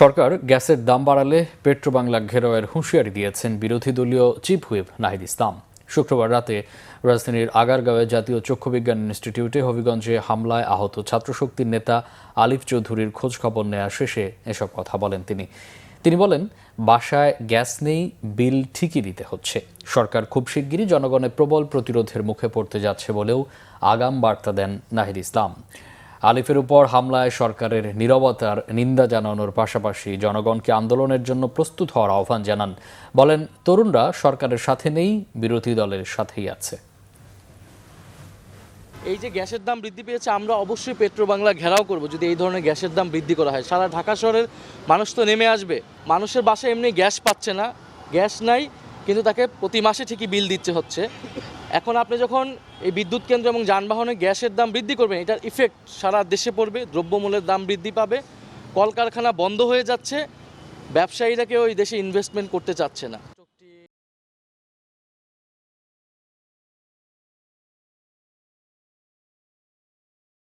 সরকার গ্যাসের দাম বাড়ালে পেট্রোবাংলা ঘেরাওয়ের হুঁশিয়ারি দিয়েছেন বিরোধী দলীয় চিফ হুইপ নাহিদ ইসলাম। শুক্রবার রাতে রাজধানীর আগারগাঁওয়ে জাতীয় চক্ষুবিজ্ঞান ইনস্টিটিউটে হবিগঞ্জে হামলায় আহত ছাত্রশক্তির নেতা আলিফ চৌধুরীর খোঁজখবর নেওয়া শেষে এসব কথা বলেন তিনি বলেন, বাসায় গ্যাস নেই, বিল ঠিকই দিতে হচ্ছে। সরকার খুব শিগগিরই জনগণের প্রবল প্রতিরোধের মুখে পড়তে যাচ্ছে বলেও আগাম বার্তা দেন নাহিদ ইসলাম। আলিফের উপর হামলায় সরকারের নীরবতার নিন্দা জানানোর পাশাপাশি জনগণকে আন্দোলনের জন্য প্রস্তুত হওয়ার আহ্বান জানান। বলেন, তরুণরা সরকারের সাথে নেই, বিরোধী দলের সাথেই আছে। এই যে গ্যাসের দাম বৃদ্ধি পেয়েছে, আমরা অবশ্যই পেট্রোবাংলা ঘেরাও করব যদি এই ধরনের গ্যাসের দাম বৃদ্ধি করা হয়। সারা ঢাকা শহরের মানুষ তো নেমে আসবে। মানুষের বাসায় এমনি গ্যাস পাচ্ছে না, গ্যাস নাই, কিন্তু তাকে প্রতি মাসে ঠিকই বিল দিচ্ছে হচ্ছে। এখন আপনি যখন এই বিদ্যুৎ কেন্দ্র এবং যানবাহনে গ্যাসের দাম বৃদ্ধি করবেন, এটার ইফেক্ট সারা দেশে পড়বে। দ্রব্যমূল্যের দাম বৃদ্ধি পাবে, কলকারখানা বন্ধ হয়ে যাচ্ছে, ব্যবসায়ীরা কেউ এই দেশে ইনভেস্টমেন্ট করতে চাচ্ছে না।